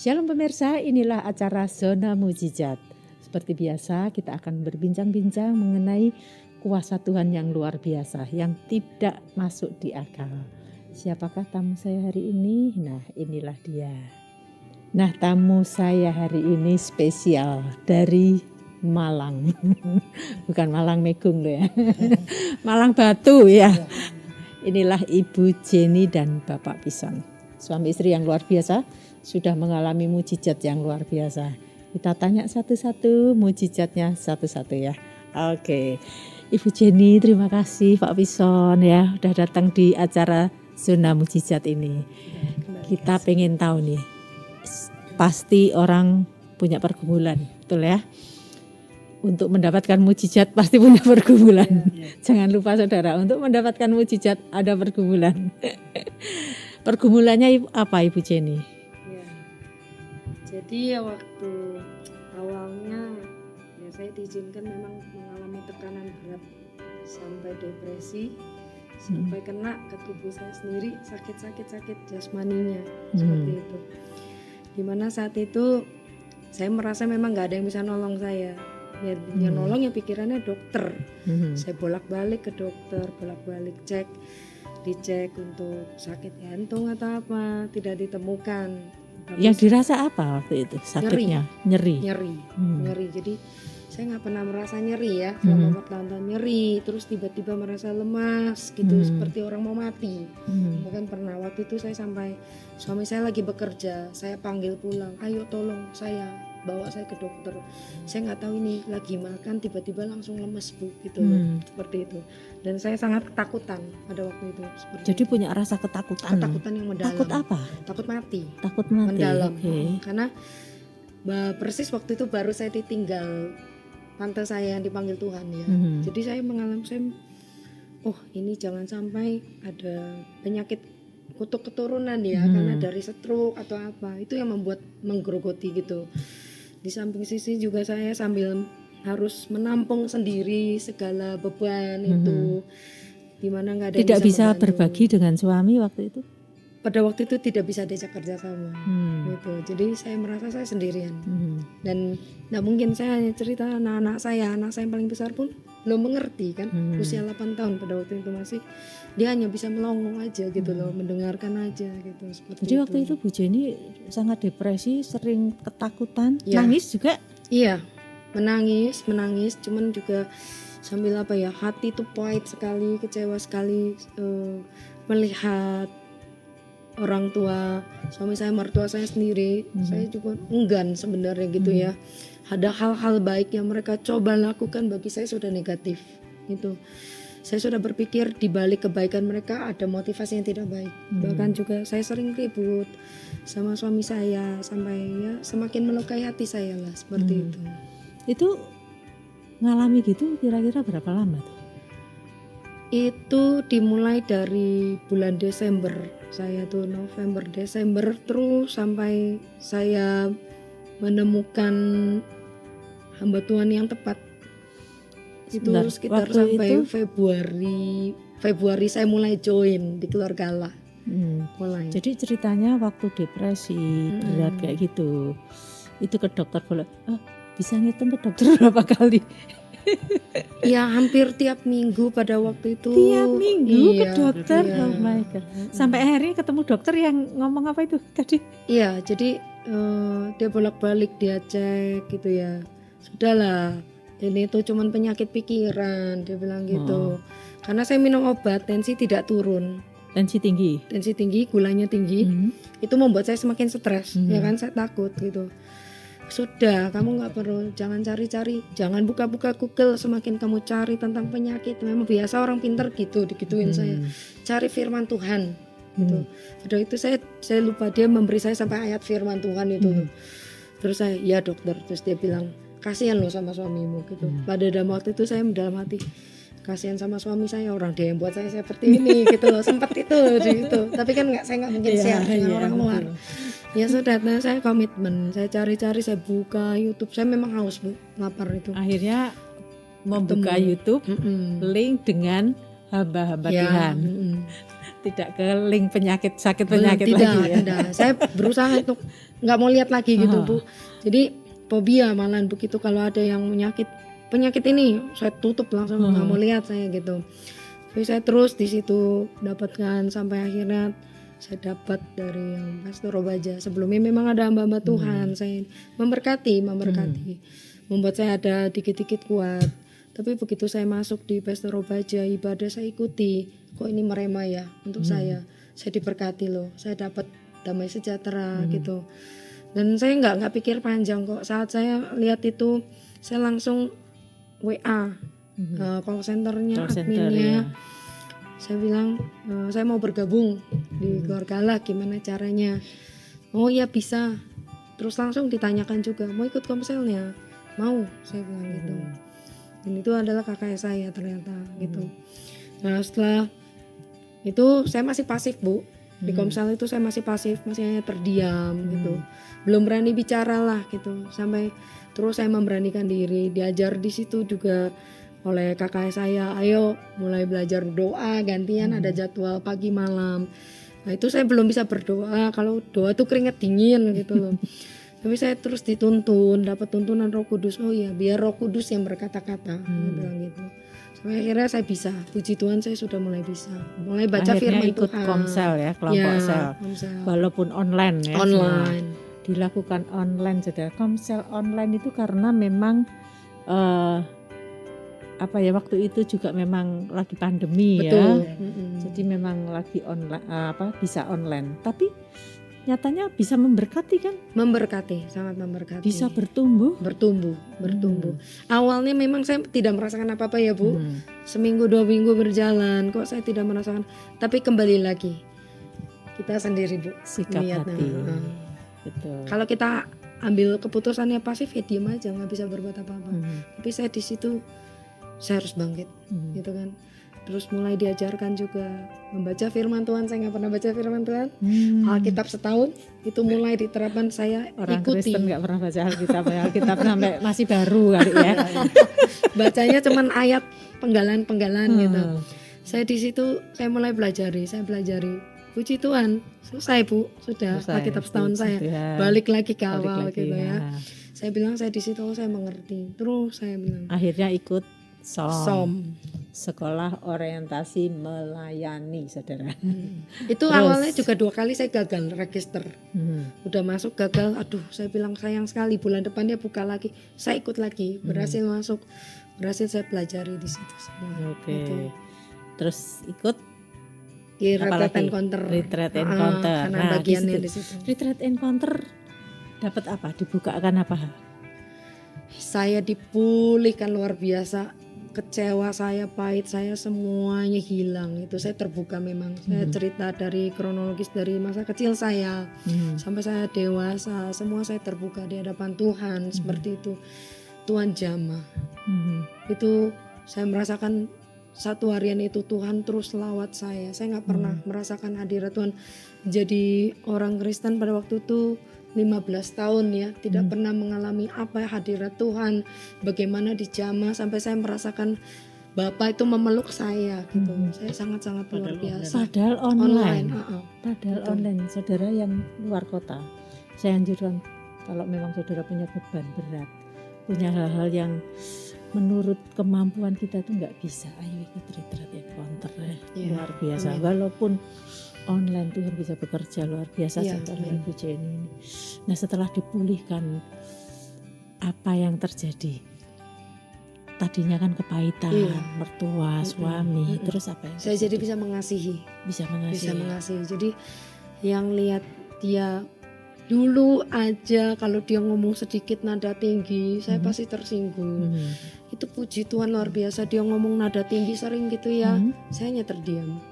Shalom pemirsa, inilah acara Zona Mujizat. Seperti biasa kita akan berbincang-bincang mengenai kuasa Tuhan yang luar biasa, yang tidak masuk di akal. Siapakah tamu saya hari ini? Nah, inilah dia. Nah, tamu saya hari ini spesial dari Malang. Bukan Malang Megung loh ya. Malang Batu ya. Inilah Ibu Jenny dan Bapak Pison. Suami istri yang luar biasa. Sudah mengalami mujizat yang luar biasa. Kita tanya satu-satu mujizatnya satu-satu ya. Oke. Ibu Jenny, terima kasih Pak Pison ya udah datang di acara Zona Mujizat ini. Kita pengen tahu nih. Pasti orang punya pergumulan, betul ya? Untuk mendapatkan mujizat pasti punya pergumulan. Jangan lupa saudara, untuk mendapatkan mujizat ada pergumulan. Pergumulannya apa Ibu Jenny? Jadi waktu awalnya saya diizinkan memang mengalami tekanan berat sampai depresi, sampai kena ke tubuh saya sendiri sakit jasmaninya seperti itu. Dimana saat itu saya merasa memang nggak ada yang bisa nolong saya. Yang nolong ya pikirannya dokter. Saya bolak-balik ke dokter, bolak-balik dicek untuk sakit jantung atau apa, tidak ditemukan. Yang dirasa apa waktu itu sakitnya? Nyeri. Jadi saya nggak pernah merasa nyeri ya selama bertahun-tahun nyeri, terus tiba-tiba merasa lemas gitu seperti orang mau mati. Bahkan pernah waktu itu saya sampai suami saya lagi bekerja, saya panggil pulang, ayo tolong saya, bawa saya ke dokter. Saya nggak tahu ini lagi makan tiba-tiba langsung lemes Bu gitu loh, seperti itu. Dan saya sangat ketakutan pada waktu itu. Jadi punya rasa ketakutan. Ketakutan yang mendalam. Takut apa? Takut mati. Takut mati. Mendalam. Okay. Karena persis waktu itu baru saya ditinggal tante saya yang dipanggil Tuhan ya. Jadi saya mengalami ini jangan sampai ada penyakit kutuk keturunan ya, karena dari stroke atau apa. Itu yang membuat menggerogoti gitu. Di samping sisi juga saya sambil harus menampung sendiri segala beban itu, dimana nggak ada tidak yang bisa berbagi dengan suami waktu itu. Pada waktu itu tidak bisa diajak kerja sama, gitu. Jadi saya merasa saya sendirian, dan nggak mungkin saya hanya cerita anak saya yang paling besar pun belum mengerti kan, usia 8 tahun pada waktu itu masih, dia hanya bisa melongo aja gitu loh, mendengarkan aja gitu. Jadi waktu itu Bu Jenny sangat depresi, sering ketakutan, nangis juga? Iya. Menangis, cuman juga sambil hati tuh pahit sekali, kecewa sekali melihat orang tua, suami saya, mertua saya sendiri, saya juga enggan sebenarnya gitu ya. Ada hal-hal baik yang mereka coba lakukan bagi saya sudah negatif gitu. Saya sudah berpikir di balik kebaikan mereka ada motivasi yang tidak baik. Bahkan juga saya sering ribut sama suami saya sampai ya semakin melukai hati saya lah seperti itu. Itu ngalami gitu kira-kira berapa lama tuh? Itu dimulai dari bulan Desember, saya tuh November, Desember terus sampai saya menemukan hamba Tuhan yang tepat. Itu sekitar sampai itu? Februari saya mulai join di Keluarga Allah. Mulai. Jadi ceritanya waktu depresi berat kayak gitu, itu ke dokter boleh. Bisa ngitung ke dokter berapa kali? Ya hampir tiap minggu pada waktu itu. Tiap minggu ke dokter, oh my God. Sampai akhirnya ketemu dokter yang ngomong apa itu tadi? Iya, jadi dia bolak-balik dia cek gitu ya. Sudahlah, ini tuh cuman penyakit pikiran, dia bilang gitu. Karena saya minum obat, tensi tidak turun. Tensi tinggi, gulanya tinggi. Itu membuat saya semakin stres, ya kan, saya takut gitu. Sudah, kamu nggak perlu, jangan cari-cari, jangan buka-buka Google, semakin kamu cari tentang penyakit, memang biasa orang pintar gitu, digituin saya. Cari firman Tuhan, gitu. Pada itu saya lupa, dia memberi saya sampai ayat firman Tuhan itu. Terus saya, ya dokter, terus dia bilang, kasihan loh sama suamimu, gitu. Pada waktu itu saya dalam hati, kasihan sama suami saya, orang dia yang buat saya seperti ini, gitu loh, sempat itu, gitu. Tapi kan saya nggak mungkin share dengan orang luar. Ya sudah, saya komitmen, saya cari-cari, saya buka YouTube, saya memang haus Bu, lapar itu. Akhirnya membuka YouTube, link dengan hamba-hamba Tuhan. Mm-mm. Tidak ke link sakit penyakit tidak, lagi ya. Tidak, saya berusaha untuk nggak mau lihat lagi gitu Bu. Jadi fobia malahan begitu kalau ada yang penyakit ini saya tutup langsung, nggak mau lihat saya gitu. Tapi saya terus di situ dapatkan sampai akhirnya saya dapat dari yang Pastor Obaja. Sebelumnya memang ada hamba-hamba Tuhan, saya memberkati, membuat saya ada dikit-dikit kuat. Tapi begitu saya masuk di Pastor Obaja, ibadah saya ikuti, kok ini merema ya untuk saya diberkati loh, saya dapat damai sejahtera gitu. Dan saya nggak pikir panjang kok, saat saya lihat itu saya langsung WA call centernya, adminnya. Saya bilang saya mau bergabung di keluarga Allah, gimana caranya? Oh ya bisa. Terus langsung ditanyakan juga, mau ikut komselnya? Mau, saya bilang gitu. Dan itu adalah kakak saya ternyata gitu. Nah setelah itu saya masih pasif Bu. Di komsel itu saya masih pasif, masih hanya terdiam gitu. Belum berani bicara lah gitu. Sampai terus saya memberanikan diri, diajar di situ juga oleh kakak saya, ayo mulai belajar berdoa, gantian ada jadwal pagi malam. Nah itu saya belum bisa berdoa, kalau doa tuh keringet dingin gitu loh. Tapi saya terus dituntun, dapat tuntunan Roh Kudus. Oh iya, biar Roh Kudus yang berkata-kata, bilang gitu. Sampai akhirnya saya bisa, puji Tuhan saya sudah mulai bisa, mulai baca akhirnya firman ikut Tuhan. komsel ya, kelompok sel, walaupun online ya. Online. Dilakukan online saudara. Komsel online itu karena memang waktu itu juga memang lagi pandemi. Betul. Ya. Jadi memang lagi online bisa online. Tapi nyatanya bisa memberkati kan? Memberkati, sangat memberkati. Bisa bertumbuh. Awalnya memang saya tidak merasakan apa-apa ya Bu. Seminggu 2 minggu berjalan kok saya tidak merasakan. Tapi kembali lagi kita sendiri Bu. Sikap hati. Betul. Kalau kita ambil keputusannya pasif ya diam aja, nggak bisa berbuat apa-apa. Tapi saya di situ saya harus bangkit, gitu kan. Terus mulai diajarkan juga membaca firman Tuhan. Saya nggak pernah baca firman Tuhan. Alkitab setahun itu mulai diterapkan, saya orang ikuti. Kristen nggak pernah baca Alkitab sampai masih baru kali ya. Bacanya cuman ayat penggalan gitu. Saya di situ saya mulai belajari. Puji Tuhan, selesai Bu, sudah Alkitab setahun saya. Balik lagi ke awal gitu ya. Saya bilang saya di situ saya mengerti. Terus saya bilang. Akhirnya ikut SOM. Sekolah Orientasi Melayani, saudara. Itu awalnya juga 2 kali saya gagal register. Udah masuk gagal, aduh saya bilang sayang sekali, bulan depan dia buka lagi. Saya ikut lagi, berhasil masuk, berhasil saya pelajari di situ semua. Oke. Gitu. Terus ikut di Retreat Encounter. Nah, bagiannya di situ. Retreat Encounter dapat apa? Dibukakan apa? Saya dipulihkan luar biasa. Kecewa saya, pahit saya, semuanya hilang. Itu saya terbuka memang. Saya cerita dari kronologis dari masa kecil saya sampai saya dewasa, semua saya terbuka di hadapan Tuhan. Seperti itu. Tuhan jamah. Itu saya merasakan satu harian itu Tuhan terus lawat saya. Saya nggak pernah merasakan hadirat Tuhan. Jadi orang Kristen pada waktu itu 15 tahun ya, tidak pernah mengalami apa hadirat Tuhan, bagaimana dijamah sampai saya merasakan Bapak itu memeluk saya gitu. Saya sangat-sangat luar biasa. Padahal online. Padahal online, saudara yang luar kota. Saya anjurkan kalau memang saudara punya beban berat, punya hal-hal yang menurut kemampuan kita tuh nggak bisa, ayo ikut Retreat Encounter luar biasa. Walaupun online Tuhan bisa bekerja luar biasa setelah Ibu Jenny. Nah setelah dipulihkan, apa yang terjadi? Tadinya kan kepahitan, mertua, suami, terus apa yang saya jadi bisa mengasihi. Bisa mengasihi. Jadi yang lihat dia dulu aja kalau dia ngomong sedikit nada tinggi, saya pasti tersinggung. Itu puji Tuhan luar biasa, dia ngomong nada tinggi sering gitu ya, saya hanya terdiam.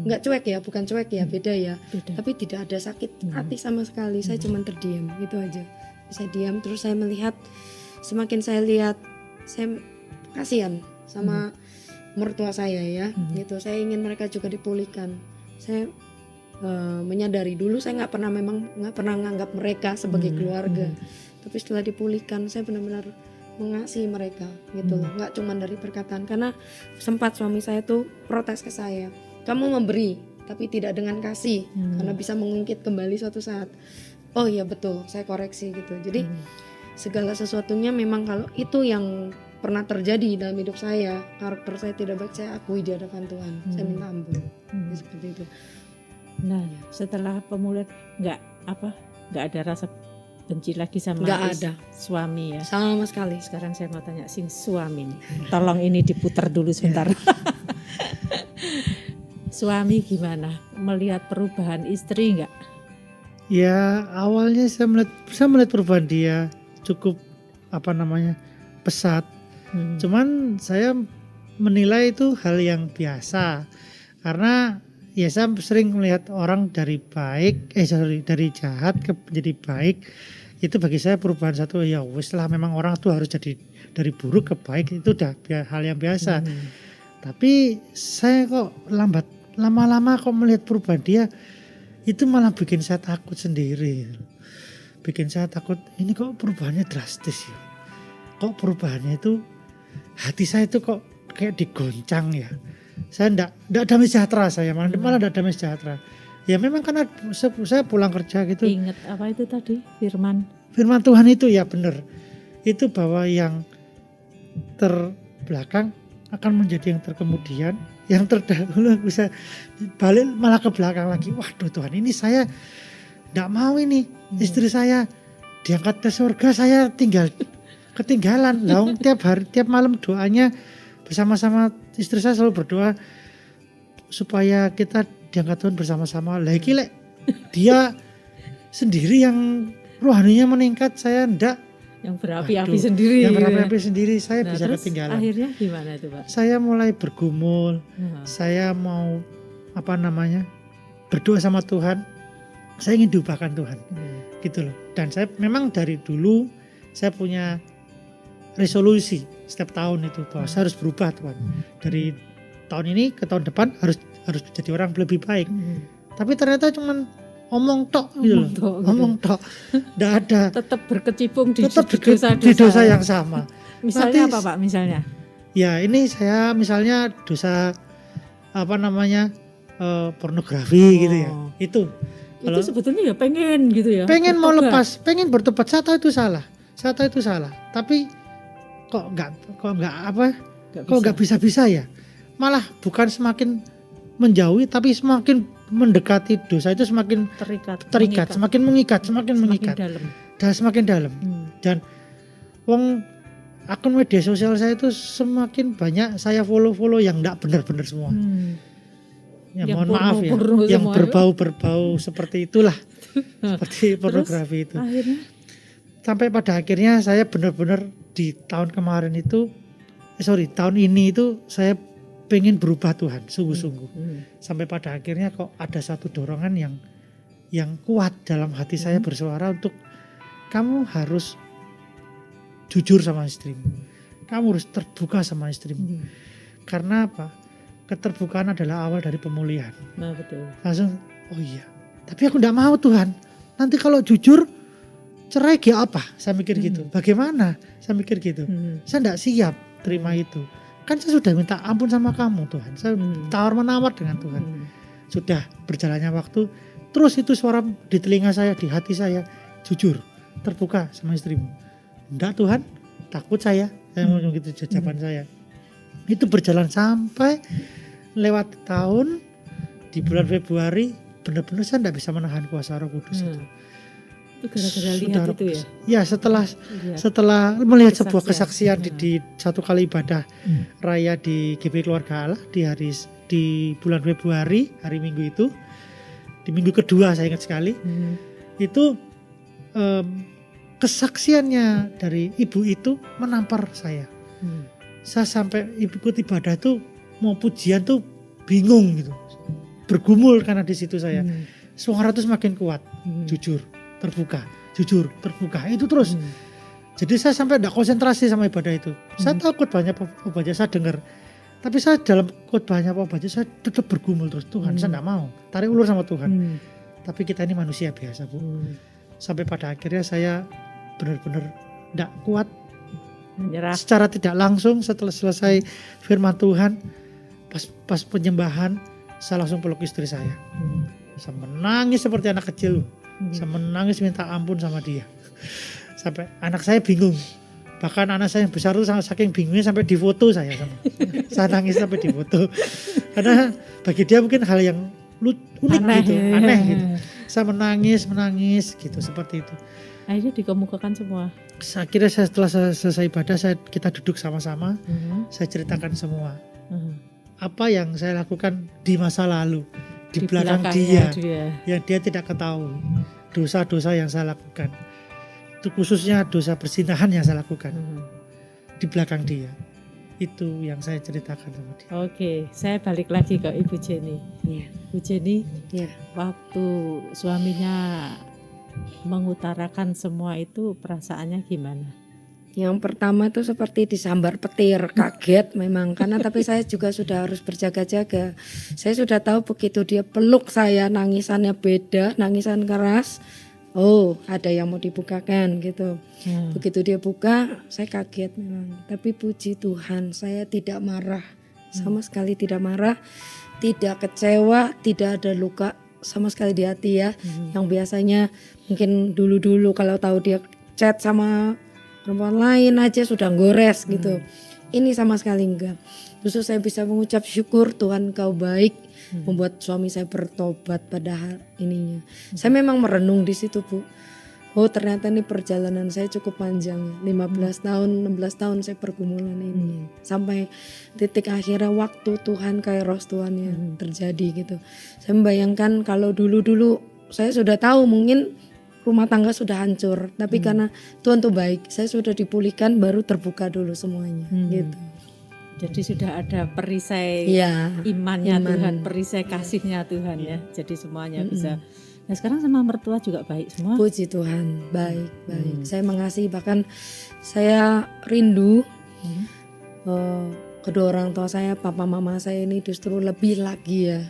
Nggak cuek ya, bukan cuek ya, beda ya. Tapi tidak ada sakit hati sama sekali, saya cuma terdiam gitu aja. Saya diam, terus saya melihat, semakin saya lihat, saya kasihan sama mertua saya ya, gitu. Saya ingin mereka juga dipulihkan. Saya menyadari dulu saya nggak pernah menganggap mereka sebagai keluarga. Tapi setelah dipulihkan, saya benar-benar mengasihi mereka gitu loh, nggak cuma dari perkataan. Karena sempat suami saya tuh protes ke saya, kamu memberi tapi tidak dengan kasih, karena bisa mengungkit kembali suatu saat. oh iya betul, saya koreksi gitu. Jadi segala sesuatunya memang kalau itu yang pernah terjadi dalam hidup saya, karakter saya tidak baik, saya akui di hadapan Tuhan. Saya minta ampun. Ya, seperti itu. Nah, setelah pemulihan nggak ada rasa benci lagi sama Nggak ada. suami ya. Sama sekali. Sekarang saya mau tanya sing suami nih. Tolong ini diputar dulu sebentar. Suami gimana? Melihat perubahan istri nggak? Ya awalnya saya melihat perubahan dia cukup pesat. Cuman saya menilai itu hal yang biasa karena ya saya sering melihat orang dari jahat menjadi baik. Itu bagi saya perubahan satu, ya wis lah, memang orang tuh harus jadi dari buruk ke baik, itu udah hal yang biasa. Tapi saya kok lama-lama kok melihat perubahan dia, itu malah bikin saya takut sendiri. Bikin saya takut, ini kok perubahannya drastis ya. Kok perubahannya itu, hati saya itu kok kayak digoncang ya. Saya enggak damai sejahtera, saya malah enggak damai sejahtera. Ya memang karena saya pulang kerja gitu. Ingat apa itu tadi firman Tuhan itu ya benar. Itu bahwa yang terbelakang akan menjadi yang terkemudian, yang terdahulu bisa balik malah ke belakang lagi. Waduh Tuhan, ini saya enggak mau ini. Istri saya diangkat ke surga, saya ketinggalan. Lah tiap malam doanya bersama-sama, istri saya selalu berdoa supaya kita diangkat Tuhan bersama-sama. Lah iki lek dia sendiri yang rohaninya meningkat, saya ndak. Yang berapi-api sendiri. Yang berapi-api sendiri, saya bisa terus ketinggalan. Akhirnya gimana itu Pak? Saya mulai bergumul, saya mau berdoa sama Tuhan. Saya ingin diubahkan Tuhan, gitu loh. Dan saya memang dari dulu saya punya resolusi setiap tahun itu bahwa saya harus berubah Tuhan. Dari tahun ini ke tahun depan harus jadi orang lebih baik. Tapi ternyata cuman omong tok gitu loh. Omong tok. Enggak ada. Tetap berkecimpung di dosa yang sama. Misalnya apa Pak misalnya? Ya ini saya misalnya dosa pornografi gitu ya. Itu sebetulnya ya pengen gitu ya. Pengen mau lepas, pengen bertobat. Saya tahu itu salah. Tapi kok nggak bisa ya. Malah bukan semakin menjauhi, tapi semakin mendekati dosa itu semakin terikat, semakin mengikat. Dalam. Dan semakin dalam. Dan akun media sosial saya itu semakin banyak saya follow yang enggak benar-benar semua. Ya yang mohon maaf ya, yang berbau seperti itulah. Seperti pornografi itu. Akhirnya? Sampai pada akhirnya saya benar-benar di tahun ini itu saya pengen berubah Tuhan sungguh-sungguh. Sampai pada akhirnya kok ada satu dorongan yang kuat dalam hati saya bersuara untuk kamu harus jujur sama istrimu. Kamu harus terbuka sama istrimu. Karena apa? Keterbukaan adalah awal dari pemulihan. Nah, betul. Langsung, oh iya. Tapi aku enggak mau Tuhan. Nanti kalau jujur cerai kayak apa? Saya mikir gitu. Bagaimana? Saya mikir gitu. Saya enggak siap terima itu. Kan saya sudah minta ampun sama kamu Tuhan. Saya tawar-menawar dengan Tuhan. Sudah berjalannya waktu, terus itu suara di telinga saya, di hati saya, jujur, terbuka sama istrimu. Enggak Tuhan, takut saya ngomong gitu jawaban saya. Itu berjalan sampai lewat tahun, di bulan Februari, benar-benar saya enggak bisa menahan kuasa Roh Kudus itu. Itu gara-gara lihat itu ya? Ya setelah melihat sebuah kesaksian di satu kali ibadah raya di GP Keluarga Allah di bulan Februari, hari Minggu itu, di minggu kedua saya ingat sekali, itu kesaksiannya dari ibu itu menampar saya. Saya sampai ikut ibadah tuh mau pujian tuh bingung gitu, bergumul karena di situ saya suara tuh semakin kuat, jujur terbuka itu terus. Jadi saya sampai tidak konsentrasi sama ibadah itu. Saya tahu khotbahnya Pak Baja, saya dengar, tapi saya dalam khotbahnya Pak Baja saya tetap bergumul terus, Tuhan saya tidak mau tarik ulur sama Tuhan. Tapi kita ini manusia biasa Bu. Sampai pada akhirnya saya benar-benar tidak kuat, menyerah. Secara tidak langsung setelah selesai firman Tuhan, pas penyembahan saya langsung peluk istri saya. Saya menangis seperti anak kecil. Saya menangis minta ampun sama dia. Sampai anak saya bingung. Bahkan anak saya yang besar itu saking bingungnya sampai difoto saya sama. Saya nangis sampai difoto. Karena bagi dia mungkin hal yang unik Aneh, gitu, ya. aneh gitu. Saya menangis gitu seperti itu. Akhirnya dikemukakan semua. Saya kira setelah selesai ibadah kita duduk sama-sama, saya ceritakan semua. Apa yang saya lakukan di masa lalu, di belakang dia, yang dia tidak ketahui. Dosa-dosa yang saya lakukan. Itu khususnya dosa perzinahan yang saya lakukan di belakang dia. Itu yang saya ceritakan sama dia. Oke, saya balik lagi ke Ibu Jenny. Iya. Bu Jenny, Iya. waktu suaminya mengutarakan semua itu perasaannya gimana? Yang pertama itu seperti disambar petir, kaget memang karena tapi saya juga sudah harus berjaga-jaga. Saya sudah tahu begitu dia peluk saya nangisannya beda, nangisan keras. Oh, ada yang mau dibukakan gitu. Begitu dia buka, saya kaget memang. Tapi puji Tuhan, saya tidak marah. Sama sekali tidak marah, tidak kecewa, tidak ada luka sama sekali di hati ya. Yang biasanya mungkin dulu-dulu kalau tahu dia chat sama perempuan lain aja sudah gores gitu. Ini sama sekali enggak. Justru saya bisa mengucap syukur Tuhan kau baik. Membuat suami saya bertobat pada hal ininya. Saya memang merenung di situ, Bu. Oh, ternyata ini perjalanan saya cukup panjang. 15 tahun, 16 tahun saya pergumulan ini. Sampai titik akhirnya waktu Tuhan kairos Tuhan yang terjadi gitu. Saya membayangkan kalau dulu-dulu saya sudah tahu mungkin rumah tangga sudah hancur, tapi karena Tuhan tuh baik, saya sudah dipulihkan baru terbuka dulu semuanya gitu. Jadi sudah ada perisai imannya Tuhan, perisai kasihnya Tuhan ya. Jadi semuanya bisa. Nah sekarang sama mertua juga baik semua. Puji Tuhan, baik. Saya mengasihi, bahkan saya rindu kedua orang tua saya, papa mama saya ini justru lebih lagi ya.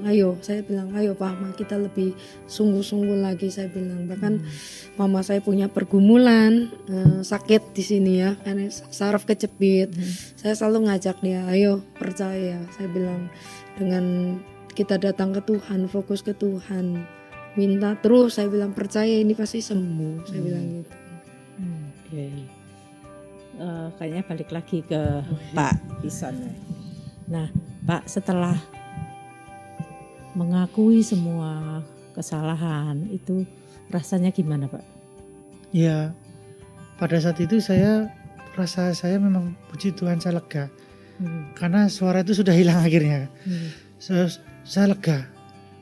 Ayo, saya bilang ayo Pak, kita lebih sungguh-sungguh lagi, saya bilang. Bahkan mama saya punya pergumulan, sakit di sini ya, karena saraf kejepit. Saya selalu ngajak dia, ayo percaya. Saya bilang dengan kita datang ke Tuhan, fokus ke Tuhan, minta terus. Saya bilang percaya ini pasti sembuh. Saya bilang gitu. Oke. Kayaknya balik lagi ke Pak Ison. Nah, Pak setelah mengakui semua kesalahan itu rasanya gimana, Pak? Ya, pada saat itu rasa saya memang puji Tuhan saya lega. Karena suara itu sudah hilang akhirnya. Saya lega.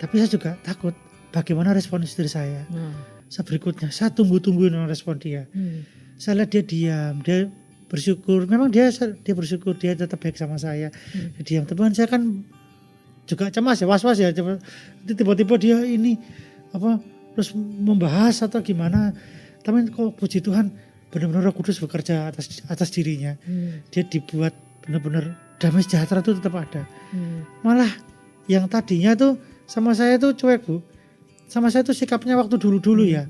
Tapi saya juga takut bagaimana respon istri saya. Berikutnya saya tunggu-tunggu respon dia. Saya lihat dia diam, dia bersyukur. Memang dia bersyukur, dia tetap baik sama saya. Dia diam. Teman saya kan juga cemas ya, was-was ya. Tiba-tiba dia ini terus membahas atau gimana. Tapi kok puji Tuhan benar-benar Roh Kudus bekerja atas dirinya. Dia dibuat benar-benar damai sejahtera itu tetap ada. Malah yang tadinya tuh sama saya tuh cuek, Bu. Sama saya tuh sikapnya waktu dulu-dulu ya.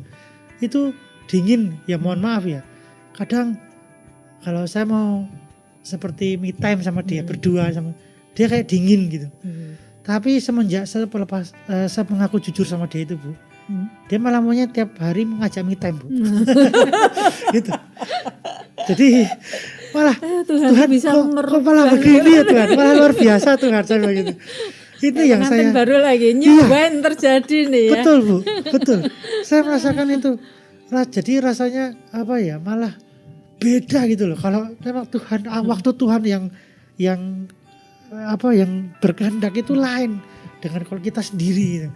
Itu dingin, ya mohon maaf ya. Kadang kalau saya mau seperti me time sama dia, berdua sama dia kayak dingin gitu. Tapi semenjak saya mengaku jujur sama dia itu, Bu, dia malah maunya tiap hari mengajak me time, Bu. Gitu. Jadi malah Tuhan bisa kok malah begini ya Tuhan, malah luar biasa Tuhan saya begitu. Itu yang saya baru lagi nyobain terjadi nih ya. Betul, Bu, betul. Saya merasakan itu. Jadi rasanya malah beda gitu loh. Kalau memang Tuhan waktu Tuhan yang berkehendak itu lain dengan kalau kita sendiri gitu.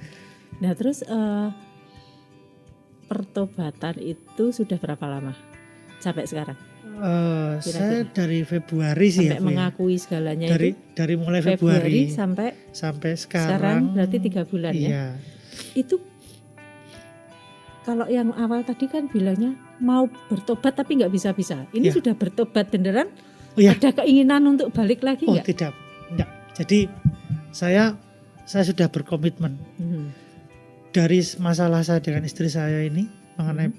Nah, terus pertobatan itu sudah berapa lama sampai sekarang? Saya dari Februari sih sampai mengakui segalanya dari mulai Februari sampai sekarang berarti 3 bulan ya. Itu kalau yang awal tadi kan bilangnya mau bertobat tapi nggak bisa-bisa. Ini sudah bertobat beneran? Ada keinginan untuk balik lagi nggak? Tidak. Jadi saya sudah berkomitmen dari masalah saya dengan istri saya ini mengenai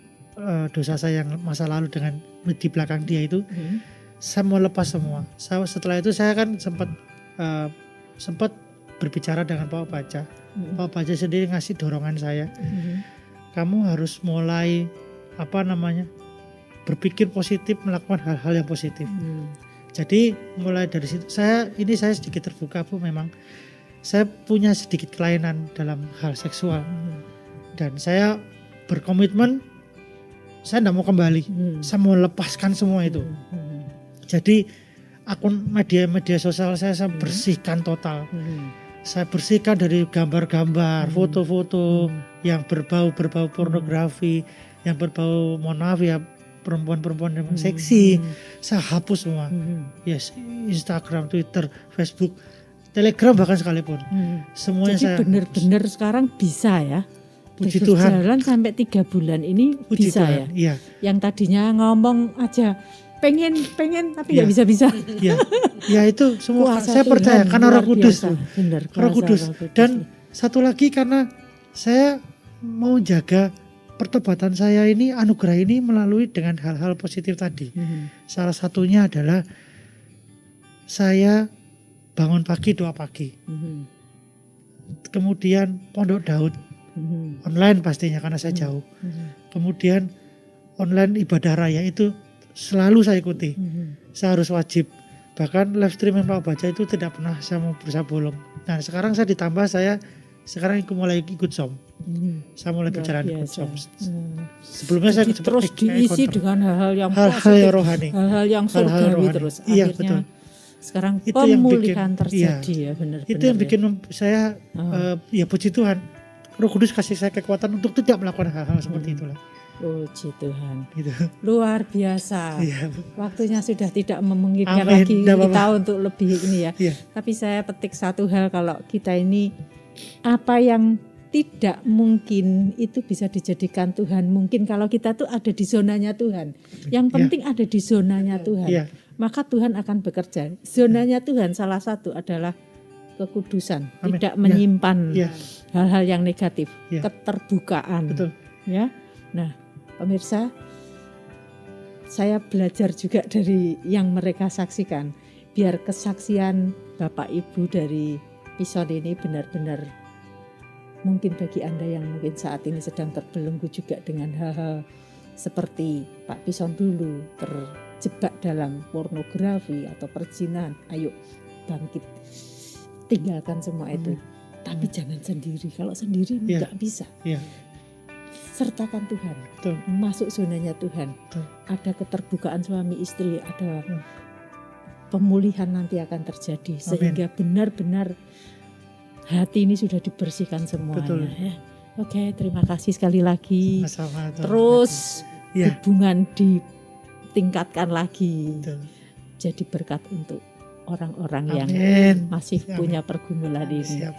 dosa saya yang masa lalu dengan di belakang dia itu, saya mau lepas semua. Setelah itu saya kan sempat berbicara dengan Pak Baja. Pak Baja sendiri ngasih dorongan saya. kamu harus mulai berpikir positif, melakukan hal-hal yang positif. Jadi mulai dari situ saya sedikit terbuka Bu, memang saya punya sedikit kelainan dalam hal seksual dan saya berkomitmen saya tidak mau kembali, saya mau lepaskan semua itu. Jadi akun media sosial saya bersihkan total. Saya bersihkan dari gambar-gambar, foto-foto yang berbau pornografi, yang berbau, mohon maaf ya, perempuan-perempuan yang seksi. Saya hapus semua. Yes, Instagram, Twitter, Facebook, Telegram bahkan sekalipun. Semuanya jadi saya benar-benar sekarang bisa ya. Puji Tuhan. Jalan sampai 3 bulan ini Puji bisa Tuhan, ya. iya. Yang tadinya ngomong aja pengen tapi nggak bisa. Ya itu semua Kuasa saya Tuhan percaya karena luar Roh Kudus. biasa. Benar, Roh Kudus. Dan satu lagi karena saya mau jaga pertobatan saya ini, anugerah ini melalui dengan hal-hal positif tadi. Salah satunya adalah saya bangun pagi, doa pagi. Kemudian Pondok Daud online pastinya karena saya jauh. Kemudian online ibadah raya itu selalu saya ikuti. Saya harus wajib. Bahkan live stream yang Pak baca itu tidak pernah saya mau berusaha bolong. Nah sekarang saya ditambah, saya sekarang mulai ikut Zoom. Saya mulai berjalan ikut Zoom. Sebelumnya saya terus diisi dengan hal-hal yang hal-hal yang rohani, hal-hal yang surgawi terus. Iya, akhirnya betul. sekarang Itu yang pemulihan bikin, terjadi ya benar-benar. Itu yang bikin saya ya puji Tuhan. Roh Kudus kasih saya kekuatan untuk tidak melakukan hal-hal seperti itulah. Puji Tuhan. Gitu. Luar biasa. Iya. Waktunya sudah tidak memungkinkan Amin. lagi kita untuk lebih ini ya. Iya. Tapi saya petik satu hal, kalau kita ini apa yang tidak mungkin itu bisa dijadikan Tuhan mungkin kalau kita tuh ada di zonanya Tuhan. Yang penting ada di zonanya Tuhan. Iya. Maka Tuhan akan bekerja. Zonanya Tuhan salah satu adalah kekudusan, Amin. tidak menyimpan Iya. hal-hal yang negatif, Iya. keterbukaan. Betul. Ya. Nah, pemirsa, saya belajar juga dari yang mereka saksikan. Biar kesaksian Bapak Ibu dari Pison ini benar-benar mungkin bagi Anda yang mungkin saat ini sedang terbelenggu juga dengan hal-hal seperti Pak Pison dulu terjebak dalam pornografi atau perzinahan. Ayo bangkit, tinggalkan semua itu. Tapi jangan sendiri. Kalau sendiri nggak bisa. Sertakan Tuhan. Betul. Masuk zonanya Tuhan. Betul. Ada keterbukaan suami istri, ada pemulihan nanti akan terjadi. Sehingga benar-benar hati ini sudah dibersihkan semuanya. Betul. Ya. Oke, terima kasih sekali lagi. Sama-sama, Terus ya. hubungan ditingkatkan lagi. Betul. Jadi berkat untuk orang-orang yang masih punya pergumulan ini. Siap.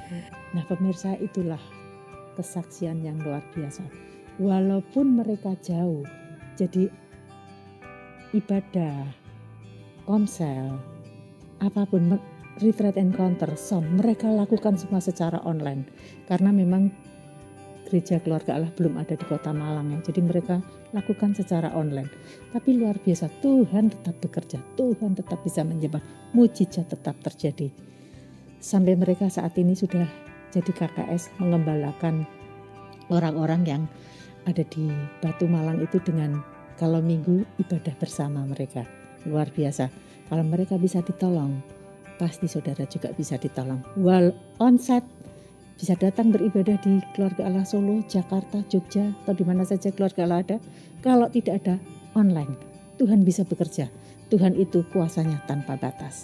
Nah pemirsa, itulah kesaksian yang luar biasa. Walaupun mereka jauh, jadi ibadah, komsel, apapun, retreat encounter, mereka lakukan semua secara online. Karena memang gereja keluarga Allah belum ada di kota Malang ya. Jadi mereka lakukan secara online. Tapi luar biasa, Tuhan tetap bekerja, Tuhan tetap bisa menyembah, mujizat tetap terjadi. Sampai mereka saat ini sudah jadi KKS mengembalakan orang-orang yang ada di Batu Malang itu dengan kalau minggu ibadah bersama mereka. Luar biasa. Kalau mereka bisa ditolong, pasti saudara juga bisa ditolong. Onsite bisa datang beribadah di Keluarga Allah Solo, Jakarta, Jogja, atau di mana saja Keluarga Allah ada. Kalau tidak ada, online. Tuhan bisa bekerja. Tuhan itu kuasanya tanpa batas.